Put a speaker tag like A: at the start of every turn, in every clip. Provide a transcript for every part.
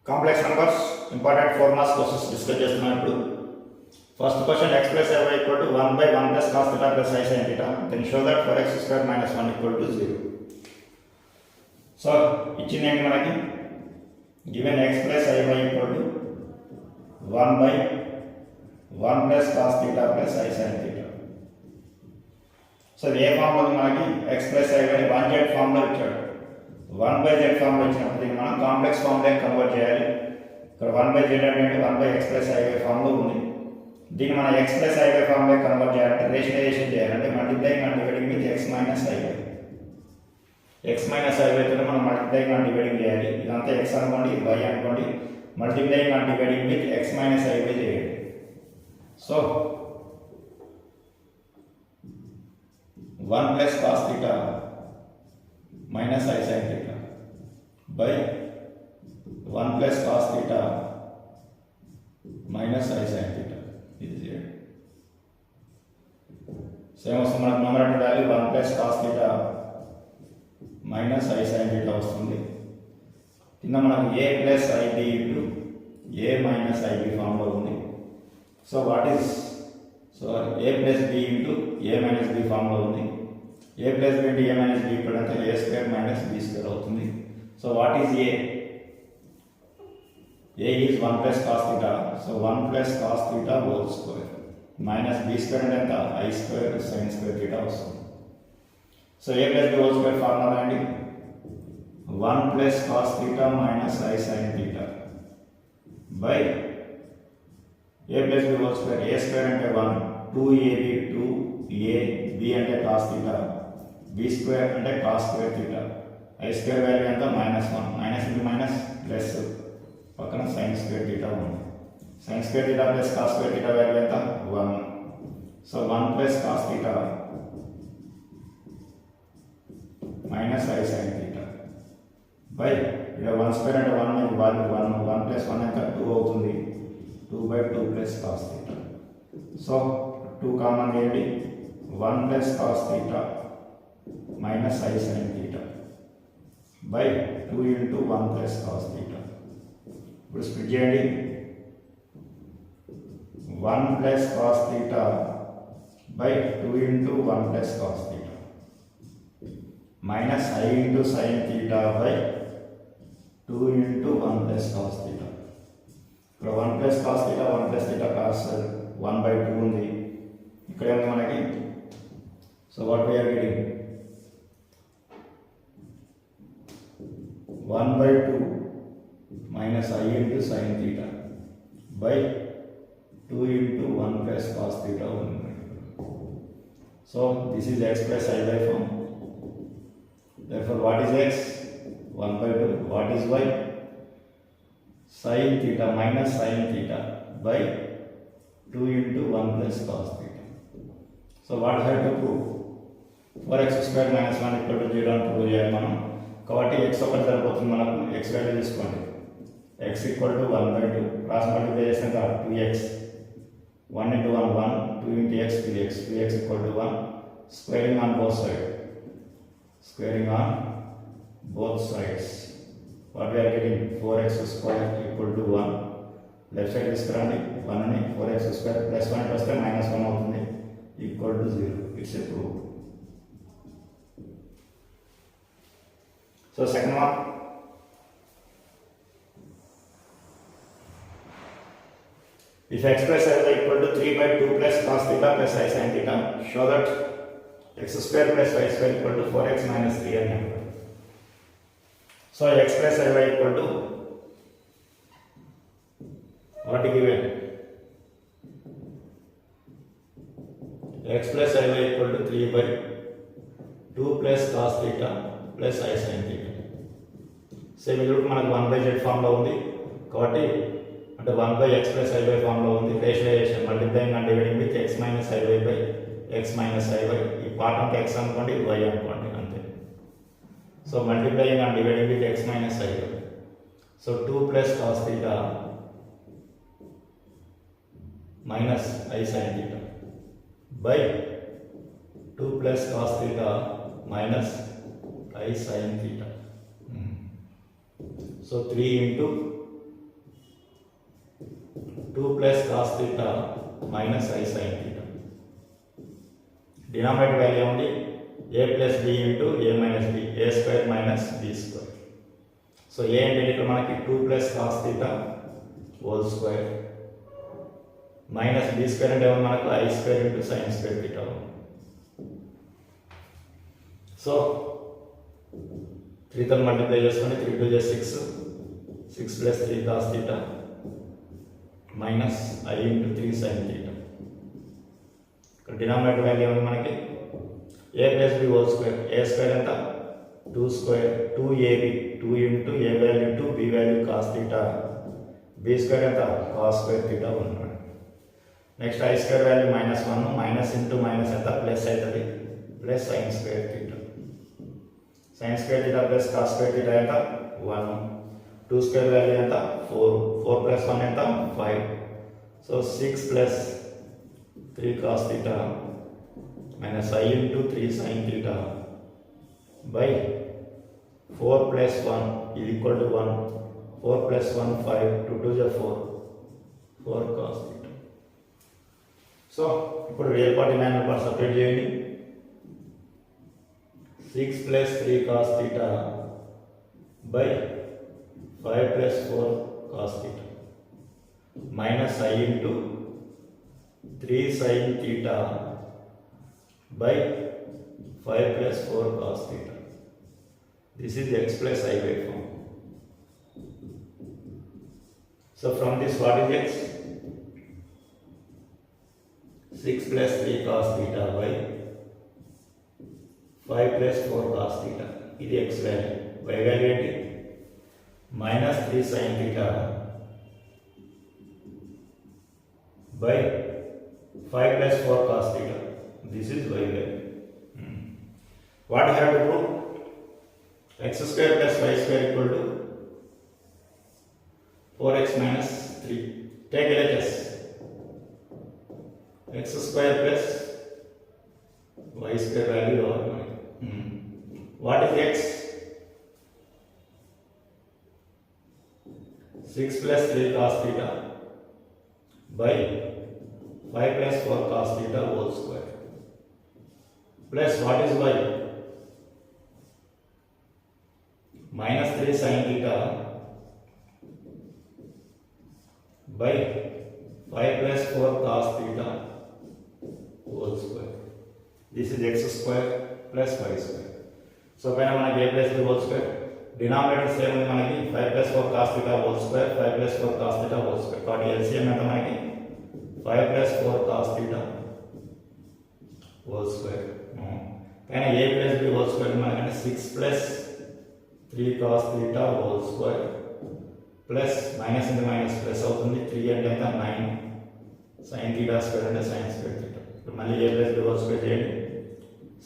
A: Complex numbers important formulas questions discuss చేస్తున్నాం ఇప్పుడు. First question x plus y equal to 1 by 1 plus cos theta plus I sin theta. Then show that 4x square minus 1 equal to 0. So ఇచ్చింది ఏంటి మనకి, given x plus y equal to 1 by 1 plus cos theta plus I sin theta. So a form లో మనకి x plus y 1z form లో ఇచ్చాడు. 1 by z form లో ఇచ్చినప్పుడు దీన్ని మనం కాంప్లెక్స్ ఫామ్ లోకి కన్వర్ట్ చేయాలి. ఇక్కడ 1 by z అంటే 1 by x plus y form లో ఉంది. దీన్ని మనం x plus y ఫామ్ లోకి కన్వర్ట్ చేయాలంటే రేషనలైజేషన్ చేయాలంటే multiplying and dividing with x minus y. x minus y అయితే మనం మల్టిప్లైయింగ్ అండ్ డివైడింగ్ చేయాలి. ఇదంతా x అనుకోండి, ఇది y అనుకోండి. Multiplying and dividing with x minus y చేయాలి. So 1 plus cos theta minus I sin theta by 1 plus cos theta minus I sin theta is here. Same also మనకు numerator value 1 plus cos theta minus I sin theta వస్తుంది. కింద మనకు a plus ib into a minus ib form లో ఉంది. So what is a plus b into a minus b form లో ఉంది. a plus b into a minus b ఇప్పుడు అంటే a square minus b square అవుతుంది. So what is a? a is 1 plus cos theta. So 1 plus cos theta whole square minus b square అంటే ఎంత I square sin square theta వస్తుంది. So a plus b whole square formula అండి 1 plus cos theta minus I sin theta by a plus b whole square. a square అంటే 1, 2ab 2a b అంటే cos theta, b square అంటే cos square theta. I square value ఎంత -1, minus into minus plus పక్కన sin square theta ఉంది. sin square theta plus cos square theta value ఎంత 1. So 1 plus cos theta minus I sin theta by ఇక్కడ 1 square అంటే 1 మీకు value 1 plus 1 ఎంత 2 అవుతుంది. 2 by 2 plus cos theta. So 2 common చేయండి. 1 plus cos theta minus I sin theta by 2 into 1 plus cos theta. ఇప్పుడు split చేయండి. 1 plus cos theta by 2 into 1 plus cos theta minus I into sin theta by 2 into 1 plus cos theta. ఇక్కడ 1 plus cos theta 1 plus theta cos 1 by 2 ఉంది. ఇక్కడ ఏమో మనకి so what we are getting 1 by 2 minus I into sin theta by 2 into 1 plus cos theta 1. So this is x plus I by form. Therefore what is x? 1 by 2. What is y? Sin theta minus sin theta by 2 into 1 plus cos theta. So what I have to prove? 4x square minus 1 equal to 0 అని prove చేయాలి మనం. కాబట్టి x ఒకటి సరిపోతుంది మనకు. x value తీసుకోండి. x equal to 1 by 2. Cross multiply చేసినాక 2x 1 into 1 1, 2 into x 2x, 2x equal to 1. Squaring on both sides. Squaring on both sides. What we are getting? 4x square equal to 1. Left side తీసుకురండి. 1 అని 4x square plus 1 వస్తే -1 అవుతుంది. Equal to 0. It's a proof. So second one. If x plus y equal to 3 by 2 plus cos theta plus I sin theta, show that x square plus y square equal to 4x minus 3 అని అంటారు. So x plus y equal to what given? x plus y equal to 3 by 2 plus cos theta plus I sin theta. Same ఇది మనకు 1 by z form లో ఉంది కాబట్టి అంటే 1 by x plus i by form లో ఉంది. Rationalisation multiplying and dividing with x minus i by x minus i by. ఈ part అంటే x అనుకోండి, y అనుకోండి అంతే. So multiplying and dividing with x minus i by. So 2 plus cos theta minus I sin theta by 2 plus cos theta minus I sin theta. So 3 into 2 plus cos theta minus I sin theta. Denominator value only a plus b into a minus b, a square minus b square. So a అంటే ఇక్కడ మనకి 2 plus cos theta whole square minus b square అంటే మనకు I square into sin square theta. So 3 తో multiply చేసుకొని 3 2 6, 6 plus 3 cos theta minus I into 3 sin theta. ఇక్కడ denominator value ఉంది మనకి a plus b whole square, a square ఎంత 2 square 2ab, 2 into a value 2, b value cos theta, b square ఎంత cos square theta ఉంది. Next I square value -1, minus into minus ఎంత plus అవుతుంది, plus sin square theta. sin square theta plus cos square theta ఎంత 1, 2 square value ఎంత 4, 4 plus 1 ఎంత 5. So 6 plus 3 cos theta minus I into 3 sin theta by 4 plus 1 is equal to 1, 4 plus 1 5, 2 2 is 4, 4 cos theta. So ఇప్పుడు real part imaginary part separate చేయండి. 6 plus 3 cos theta by 5 plus 4 cos theta minus I into 3 sin theta by 5 plus 4 cos theta. This is x plus I by form. So from this what is x? 6 plus 3 cos theta by 5 plus 4 cos theta. ఇది x value. y value ఏంటి? minus 3 sin theta by 5 plus 4 cos theta. This is y value. What you have to prove? X square plus y square equal to 4x minus 3. Take LHS. X square plus y square value over. What is x? 6 plus 3 cos theta by 5 plus 4 cos theta whole square plus what is y? Minus 3 sin theta by 5 plus 4 cos theta whole square. This is x square plus y square. So పైన మనకి a plus b whole square, denominator same ఉంది మనకి 5 plus 4 cos theta whole square, 5 plus 4 cos theta whole square. కాబట్టి LCM ఎంత మనకి 5 plus 4 cos theta whole square. పైన a plus b whole square మనకంటే 6 plus 3 cos theta whole square plus minus into minus plus అవుతుంది, 3 అంటే ఎంత 9 sin theta square అంటే sin square theta. ఇప్పుడు మళ్ళీ a plus b whole square చేయండి.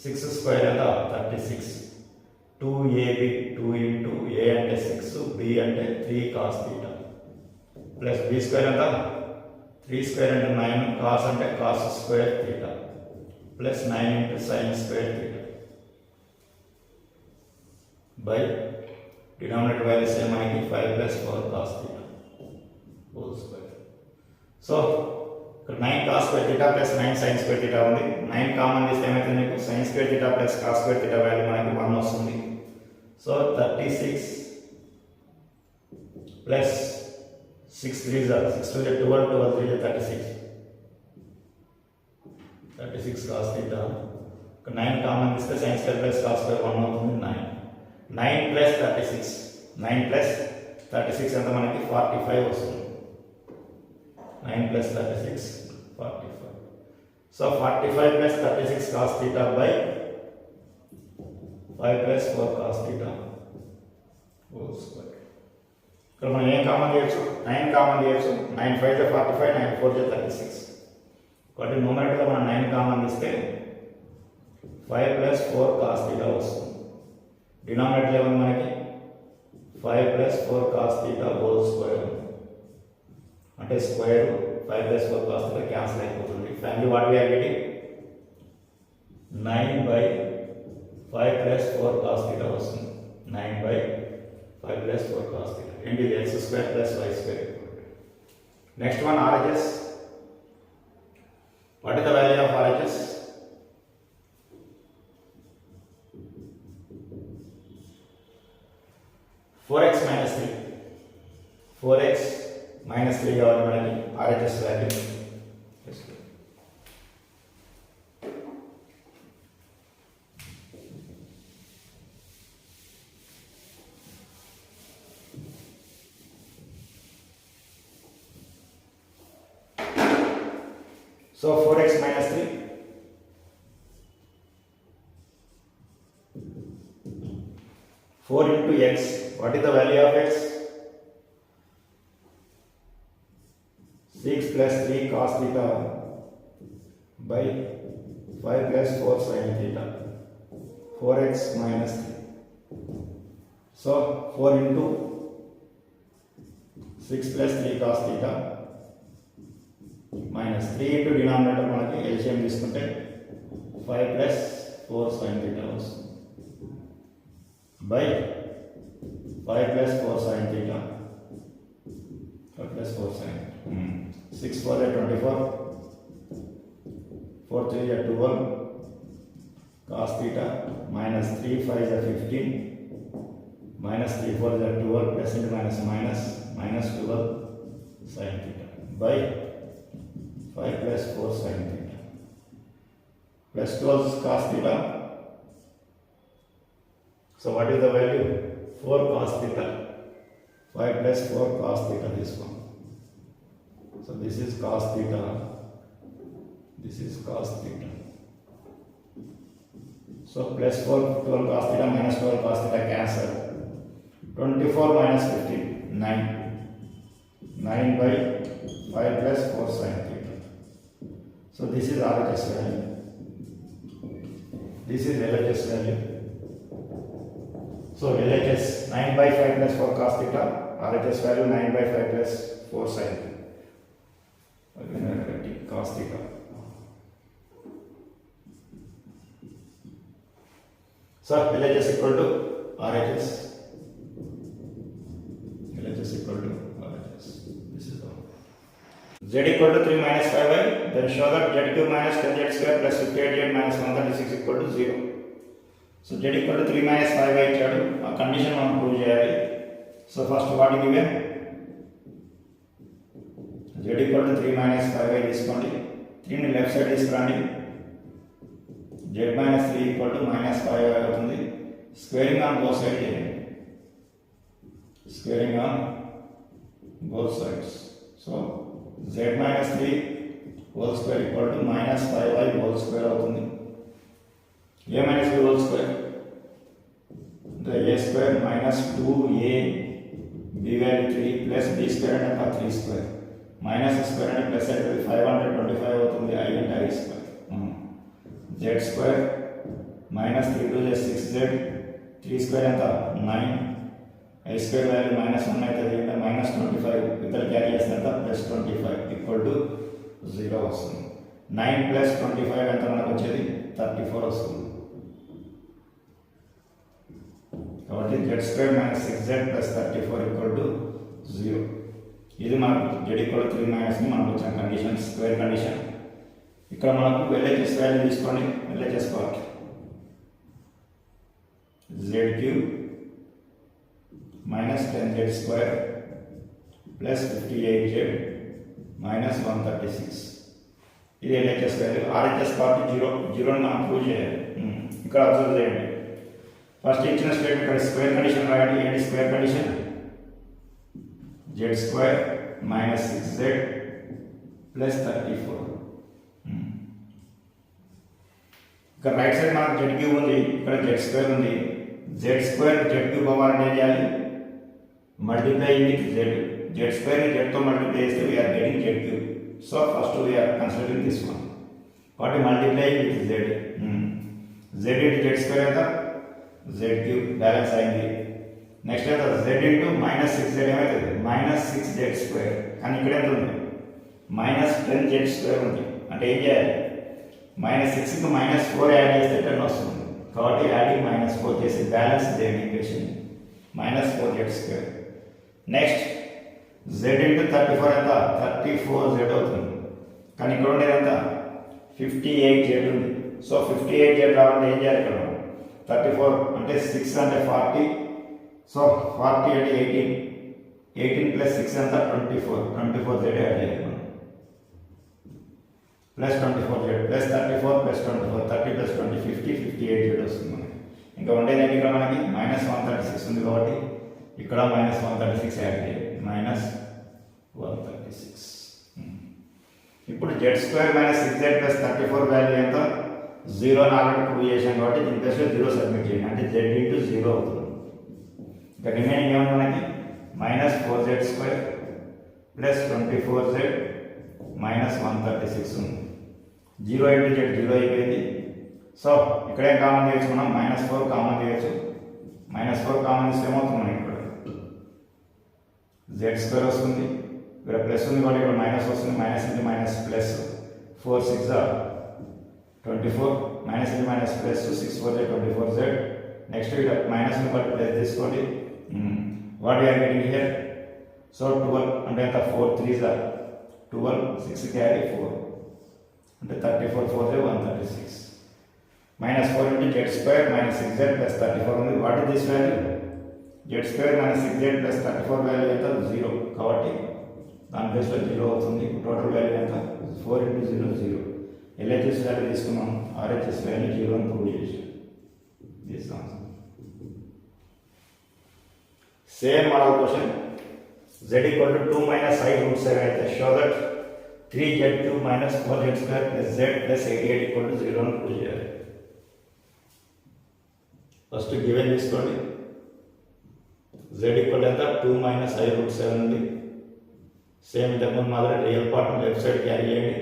A: 6 square ఎంత 36, 2ab, 2 into a అంటే 6, b అంటే 3 cos theta plus b square ఎంత 3 square అంటే 9, cos అంటే cos square theta plus 9 into sin square theta by denominator value same మనకి 5 plus 4 cos theta whole square. So ఇక్కడ 9 cos square theta plus 9 sin square theta ఉంది. 9 common తీస్తే ఏమైతుంది మీకు sin square theta plus cos square theta value మనకి 1 వస్తుంది. So 36 plus 6 3s are 6 2 is 12, 12 3 is 36, 36 cos theta. 9 common తీస్తే sin square plus cos square 1 అవుతుంది, 9. 9 plus 36, 9 plus 36 ఎంత మనకి 45 వస్తుంది. 9 plus 36 45. So 45 plus 36 cos theta by 5 plus 4 cos theta whole square. ఇక్కడ మనం ఏం కామన్ చేయొచ్చు? 9 కామన్ చేయొచ్చు. 9 5 is 45, 9 4 is 36. కాబట్టి న్యూమరేటర్లో మనం 9 కామన్ తీస్తే 5 plus 4 cos theta వస్తుంది. డినామినేటర్ ఏమన్నా మనకి 5 plus 4 cos theta whole square అంటే square 5 plus 4 cos theta cancel అయిపోతుంది. Finally what we are getting 9 by 5 plus 4 cos theta వస్తుంది. 9 by 5 plus 4 cos theta. ఏంటి x square plus y square. Next one, RHS. What is the value of RHS? Four x minus 3. 4x minus 3 కావాలి మనకి RHS value. So 4x minus 3. 4 into x. What is the value of x? 6 plus 3 cos theta by 5 plus 4 sin theta. 4x minus 3. So 4 into 6 plus 3 cos theta minus 3 into denominator మనకి LCM తీసుకుంటే 5 plus 4 sin theta వస్తుంది by 5 plus 4 sin theta 5 plus 4 sin 6 4 is 24 4 3 is 12 cos theta minus 3 5 is 15 minus 3 4 is 12 plus into minus minus 12 sin theta by 5 plus 4 sin theta plus 12 cos theta. So what is the value? 4 cos theta. 5 plus 4 cos theta, this one. So this is cos theta. This is cos theta. So plus 4 12 cos theta minus 12 cos theta cancel. 24 minus 15 9. 9 by 5 plus 4 sin theta. So this is RHS value. This is LHS value. So LHS 9 by 5 plus 4 cos theta. RHS value 9 by 5 plus 4 sin theta. Again cos theta. So LHS equal to RHS. LHS equal to RHS. This is all. Z equal to 3 minus 5y, then show that z cube minus 10z square plus 58z minus 136 equal to 0. So z equal to 3 minus 5y ఇచ్చాడు, ఆ condition మనం prove చేయాలి. So first what given z equal to 3 minus 5y తీసుకోండి, 3 ని left side తీసుకురండి, z minus 3 equal to minus 5y అవుతుంది. Squaring on both side చేయండి, squaring on both sides. So z minus 3 whole square equal to minus 5y whole square అవుతుంది. a minus b whole square, the a square minus 2a b value 3 plus b square and 3 square minus square and plus అయితే 525 అవుతుంది. I and I square z square minus 3 to 6z 3 square ఎంత 9 I square value minus 1 అవుతుంది, minus 25 ఇక్కడ carry చేస్తే ఎంత plus 25 equal to 0 వస్తుంది. 9 plus 25 ఎంత మనకు వచ్చేది 34 వస్తుంది. కాబట్టి z square minus 6z plus 34 equal to 0. ఇది మనకు z ఈక్వల్ టు 3 మైనస్ ని మనకు వచ్చిన కండిషన్, స్క్వేర్ కండిషన్. ఇక్కడ మనకు LHS వాల్యూ తీసుకోండి, LHS part z cube minus 10z square plus 58z minus 136. ఇది LHS వాల్యూ. RHS పార్ట్ 0 ని మనం ప్రూవ్ చేయాలి. ఇక్కడ అబ్జర్వ్ చేయండి, ఫస్ట్ ఇచ్చిన స్టేట్మెంట్ ఇక్కడ స్క్వేర్ కండిషన్ రాయండి. ఏంటి square condition? z square minus 6z plus 34. ఇక్కడ రైట్ సైడ్ మనకు z క్యూబ్ ఉంది, ఇక్కడ z స్క్వేర్ ఉంది. z స్క్వేర్ z క్యూబ్ అవ్వాలంటే ఏం చేయాలి? Multiply with z. z square ని z తో మల్టిప్లై చేస్తే we are getting z cube. So first we are considering this one. What multiply with z? Z into z square ఎంత? Z cube balance అయింది. Next ఎంత? z into minus 6z ఏమవుతుంది? minus 6z square. కానీ ఇక్కడ ఎంత ఉంది? minus 10z square ఉంది. అంటే ఏం చేయాలి? minus 6కి minus 4 యాడ్ చేస్తే 10 వస్తుంది. కాబట్టి యాడింగ్ minus 4 చేసి బ్యాలెన్స్ చేయండి equation. minus 4z square. Next z Z into 34 ఎంత 34z అవుతుంది. కానీ ఇక్కడ ఉండేది ఎంత 58z ఉంది. సో 58z రావాలంటే ఏం చేయాలి? ఇక్కడ 34 అంటే 6 అంటే 40. సో 40 అంటే 18 ప్లస్ 6 ఎంత 24z యాడ్ చేయాలి మనం. Plus 24z plus 34 plus 24 30 plus 20 50 58z వస్తుంది మనకి. ఇంకా ఉండేది ఏంటి? ఇక్కడ మనకి -136 ఉంది కాబట్టి ఇక్కడ -136 యాడ్ చేయాలి. -136. ఇప్పుడు z² - 6z + 34 వాల్యూ ఎంత 0 అని ఆల్రెడీ ప్రూవ్ చేసాం కాబట్టి దీని ప్లేస్లో 0 సబ్మిట్ చేయండి. అంటే z ఇంటూ 0 అవుతుంది. ఇంకా రిమైనింగ్ ఏమన్నా మనకి -4z² + 24z -136 ఉంది. 0 ఇంటూ z 0 అయిపోయింది. సో ఇక్కడేం కామన్ చేయొచ్చు మనం? -4 కామన్ చేయొచ్చు. -4 కామన్ ఇస్తే ఏమవుతుంది మనకి? ఇక్కడ z² వస్తుంది, ఇక్కడ ప్లస్ ఉంది కాబట్టి ఇక్కడ మైనస్ వస్తుంది. Minus into minus plus 4 6 24 minus into minus plus 6 4 24z. Next ఇక్కడ మైనస్ ఉంది కాబట్టి ప్లస్ తీసుకోండి. What you're getting here? So 12 అంటే ఎంత 4 3 12 6 క్యారీ 4 అంటే 34 4 136. -4 into z² - 6z + 34 ఉంది. What is this value? z² - 6z + 34 value ఎంత 0 కాబట్టి దాని ప్లేస్లో 0 అవుతుంది. టోటల్ వాల్యూ ఎంత 4 × 0 0. LHS వాల్యూ తీసుకున్నాం, RHS వాల్యూ 0 అని ప్రూవ్ చేసాం. This answer. సేమ్ మరో క్వశ్చన్. z = 2 - i√7 అయితే show that 3z³ - 4z² + z + 88 = 0 అని ప్రూవ్ చేయాలి. ఫస్ట్ గివెన్ తీసుకోండి. z = ఎంత 2 - i√7 ఉంది. సేమ్ ఇంతకుముందు మాదిరి real part left side carry చేయండి.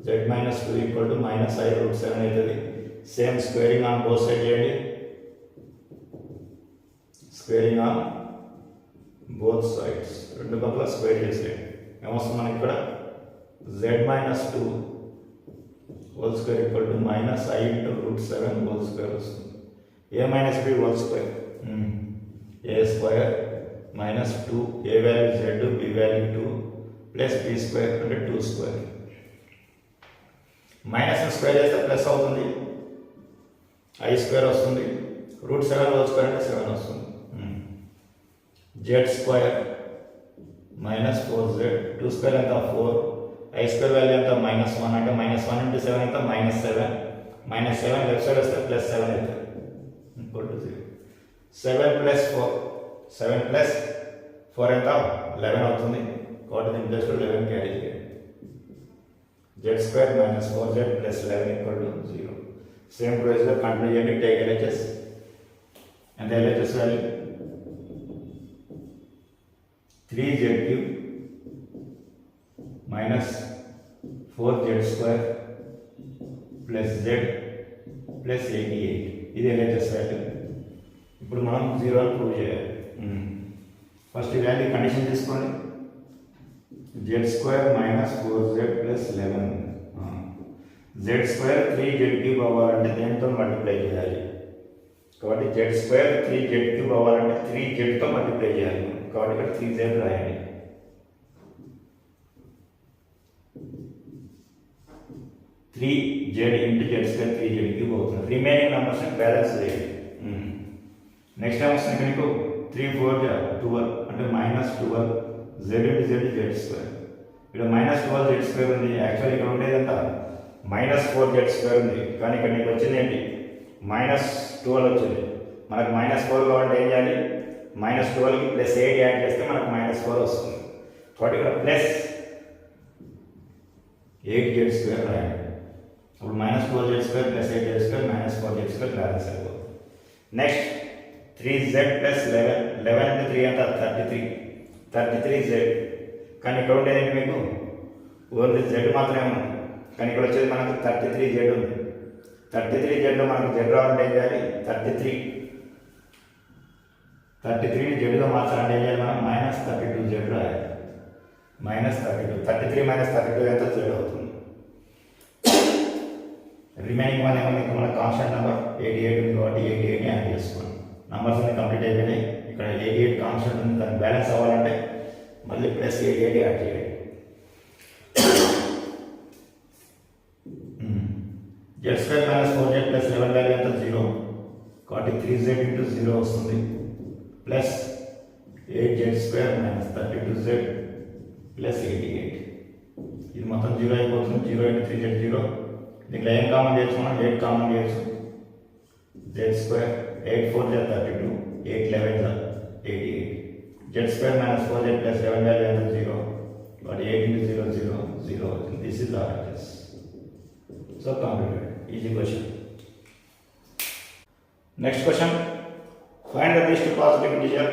A: z - 2 = -i√7 అవుతుంది. Same squaring on both side చేయండి. స్క్వేరింగ్ ఆన్ బోత్ సైడ్స్ రెండు పక్కల స్క్వేర్ చేసేయండి. ఏమొస్తుంది మనకి ఇక్కడ? z - 2 whole square = -i × √7 whole square వస్తుంది. a - b whole square a² - 2 a value z b value 2 plus b² అంటే 2². మైనస్ స్క్వేర్ చేస్తే ప్లస్ అవుతుంది, i² వస్తుంది. √7 హోల్ స్క్వేర్ అంటే 7 వస్తుంది. z² - 4z 2² ఎంత 4 i² వాల్యూ ఎంత -1 అంటే -1 × 7 ఎంత -7 -7 లెఫ్ట్ సైడ్ వస్తే +7 అవుతుంది. 7 + 4 7 + 4 ఎంత 11 అవుతుంది కాబట్టి దీని ప్లేస్లో 11 క్యారీ చేయండి. z² - 4z + 11 = 0. సేమ్ ప్లేస్లో కంటిన్యూ చేయండి. Take LHS. ఎంత LHS value? 3z³ - 4z² + z + 88 ఇది LHS వాల్యూ. ఇప్పుడు మనం 0 అని ప్రూవ్ చేయాలి. ఫస్ట్ వాల్యూ కండిషన్ తీసుకోండి. z² - 4z + 11 z² 3z³ అవ్వాలంటే దేంతో మల్టిప్లై చేయాలి కాబట్టి z² 3z³ అవ్వాలంటే 3zతో మల్టిప్లై చేయాలి కాబట్టి ఇక్కడ 3z రాయండి. 3z into z² 3z³ అవుతుంది. రిమైనింగ్ నెంబర్స్ బ్యాలెన్స్ చేయండి. నెక్స్ట్ టైం వస్తుంది ఇక్కడ నీకు 3 4 12 అంటే -12 z into z² ఇక్కడ -12z² ఉంది. యాక్చువల్లీ ఇక్కడ ఉండేది ఎంత -4z² ఉంది కానీ ఇక్కడ నీకు వచ్చింది ఏంటి -12 వచ్చింది. మనకు -4 కావాలంటే ఏం చేయాలి? -12కి +8 యాడ్ చేస్తే మనకు -4 వస్తుంది కాబట్టి ఇక్కడ +8z² రాయండి. అప్పుడు -12z² + 8z² -4z² బ్యాలెన్స్ అయిపోతుంది. నెక్స్ట్ 3z + 11 into 3 ఎంత 33z కానీ ఇక్కడ ఉండేది ఏంటి మీకు ఓన్లీ z మాత్రమే ఉంది కానీ ఇక్కడ వచ్చేది మనకు 33z ఉంది. 33zలో మనకు z రావాలంటే ఏం చేయాలి? 33ని zగా మార్చాలంటే ఏం చేయాలి? మనం -32z రాయాలి. -32 33 - 32 ఎంత z అవుతుంది. రిమైనింగ్ వన్ ఏమో ఇంకా మన కాన్స్టెంట్ నెంబర్ 88 ఉంది కాబట్టి 88ని యాడ్ చేసుకోండి. నంబర్స్ అన్ని కంప్లీట్ అయిపోయినాయి. ఇక్కడ 88 కాన్స్టెంట్ ఉంది, దాన్ని బ్యాలెన్స్ అవ్వాలంటే మళ్ళీ ప్లస్ 88 యాడ్ చేయండి. z square minus 4z plus 11 value ఎంత 0 కాబట్టి 3z ఇంటూ 0 వస్తుంది plus 8z square minus 32z plus 88. ఇది మొత్తం 0 అయిపోతుంది. 0 ఇంటూ 3z 0. దీంట్లో ఏం కామన్ చేయొచ్చు మనం? 8 కామన్ చేయొచ్చు. z square 8 4z 32 8 11 88. z square minus 4z plus 11 value ఎంత 0 కాబట్టి 8 ఇంటూ 0 0 0 అవుతుంది. This is RHS. So completed. Easy question. Next question. Find the least positive integer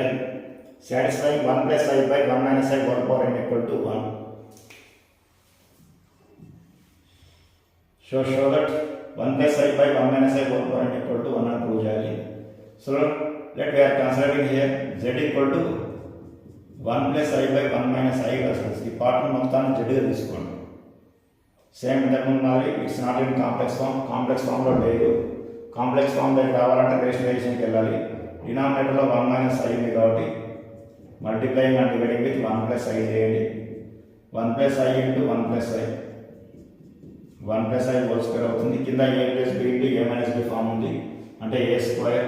A: n satisfying 1 plus I by 1 minus I whole power n equal to 1. Show that 1 plus I by 1 minus I whole power n equal to 1 and prove చేయాలి. So let we are considering here z equal to 1 plus I by 1 minus I రాసుకోవచ్చు. ఈ part మొత్తాన్ని z గా తీసుకోండి. Same ఇంతకుముందు మాదిరి it's not in complex form. Complex ఫామ్లో లేదు. కాంప్లెక్స్ ఫామ్ దగ్గర రావాలంటే రేషనలైజేషన్కి వెళ్ళాలి. డినామినేటర్లో 1 మైనస్ ఐ ఉంది కాబట్టి multiplying and dividing with 1 plus I చేయండి. 1 plus I into 1 plus I 1 plus I whole square అవుతుంది. కింద ఏ ప్లస్ బి ఇంటూ ఏ మైనస్ బి ఫామ్ ఉంది అంటే a square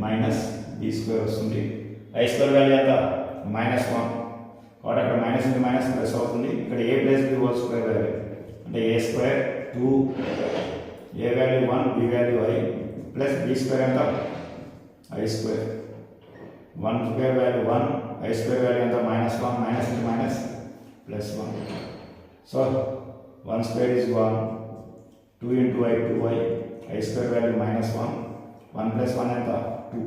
A: minus B square వస్తుంది. ఐ స్క్వేర్ వాల్యూ ఎంత -1 కాబట్టి అక్కడ మైనస్ ఇంటూ మైనస్ ప్లస్ అవుతుంది. ఇక్కడ a plus b whole square value అంటే a square 2 a value 1 b value i plus b square ఎంత i square 1 square value 1 i square value ఎంత -1 minus into minus plus 1. So 1 square is 1 2 into i 2i i square value -1 1 plus 1 ఎంత 2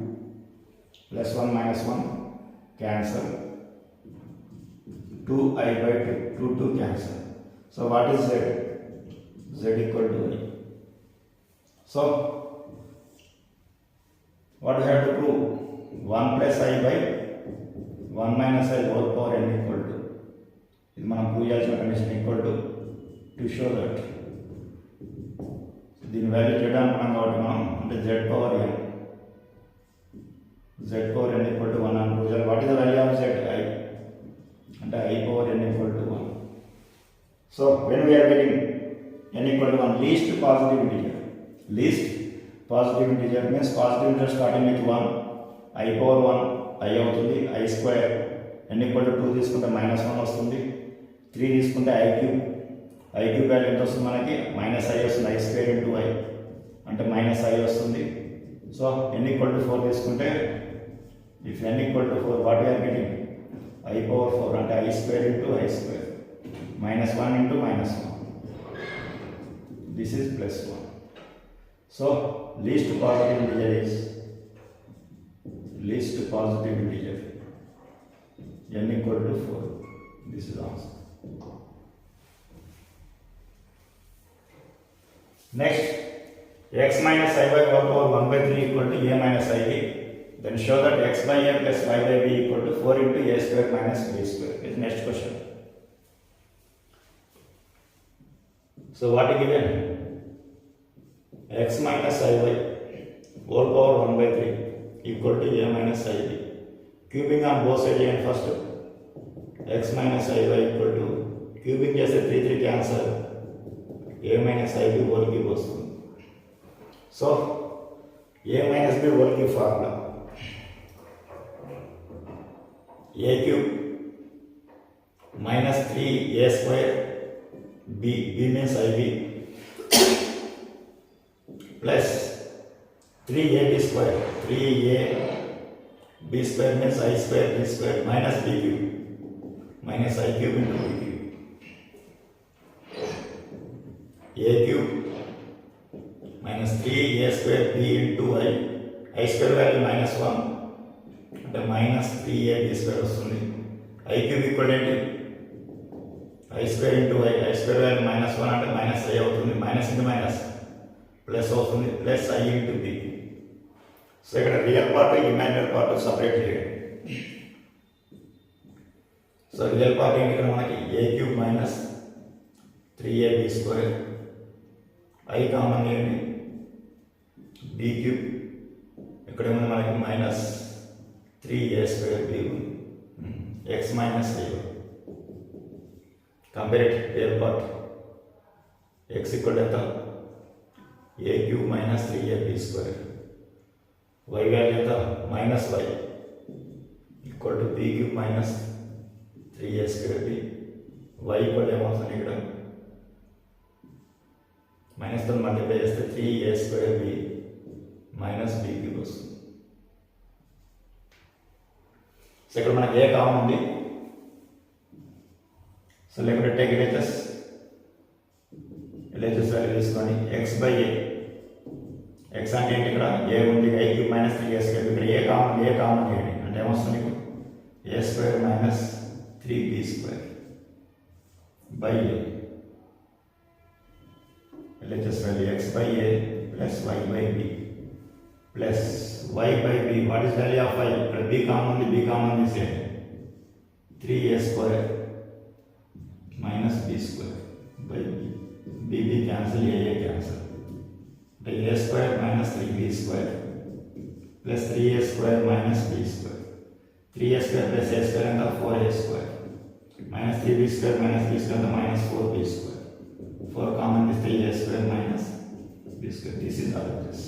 A: plus 1 minus 1 cancel 2i by 2 2 cancel. So what is z? Z equal to I. So what we have to prove? 1 plus I by 1 minus I whole power n equal to. ఇది మనం prove చేయాల్సిన condition equal to show that దీని value z అనుకున్నాం కాబట్టి మనం అంటే z power n equal to 1 అని prove చేయాలి. What is the value of z? I అంటే I power n equal to 1. So when we're getting n equal to 1 least positive integer. Least positive integer means positive integer starting with 1 I power 1 I అవుతుంది. I square n equal to 2 తీసుకుంటే -1 వస్తుంది. 3 తీసుకుంటే I cube value ఎంత వస్తుంది మనకి -I వస్తుంది. I square into I అంటే -I వస్తుంది. సో n ఈక్వల్ టు 4 తీసుకుంటే if n equal to 4 what we're getting I power 4 అంటే I square into I square -1 into -1. This is +1. So least positive integer is n equal to 4. This is answer. Next, x minus I by whole power 1 by 3 equal to a minus ib. Then show that x by a plus y by b equal to 4 into a square minus b square. Is next question. So what is given? X minus I by whole power 1 by 3 equal to a minus ib. Cubing on both sides again first. X minus I by equal to cubing చేస్తే 3 cancel. A minus ib whole cube వస్తుంది. So a minus b whole cube formula. A cube minus 3a square b means ib plus 3ab square 3ab square means I square b square minus b cube minus I cube into b cube. A cube minus 3a square b into I square value -1 అంటే minus 3ab square వస్తుంది. I cube equal ఏంటి I square into I square value -1 అంటే -I అవుతుంది. Minus into minus plus అవుతుంది plus I into b. So ఇక్కడ real part imaginary part separate చేయండి. So real part ఏంటి ఇక్కడ మనకి a cube minus 3ab square I common చేయండి b cube ఇక్కడ ఉంది మనకి -3a స్క్వేర్ b ఉంది. x minus a1. Compare it, real part. X equal to a cube minus 3ab square. Y value minus y equal to b cube minus 3a square b. Y equal to minus తో multiply చేస్తే 3a square b minus b cube వస్తుంది. So ఇక్కడ మనకి a common ఉంది. So లేకుంటే take LHS value తీసుకొని x by A. x అంటే ఏంటి, ఇక్కడ ఏ ఉంది, a cube minus 3a square. ఇక్కడ ఏ కామన్ చేయండి అంటే ఏమొస్తుంది మీకు, a square minus 3b square by A. LHS value x by a plus y by b plus y by b. What is value of y? b common is a 3a square minus b square by b cancel, a cancel. A square minus 3b square plus 3a square minus b square. 3a square plus a square and 4a square minus 3b square minus b square and minus 4b square. 4 common is 3a square minus b square. This is all of this.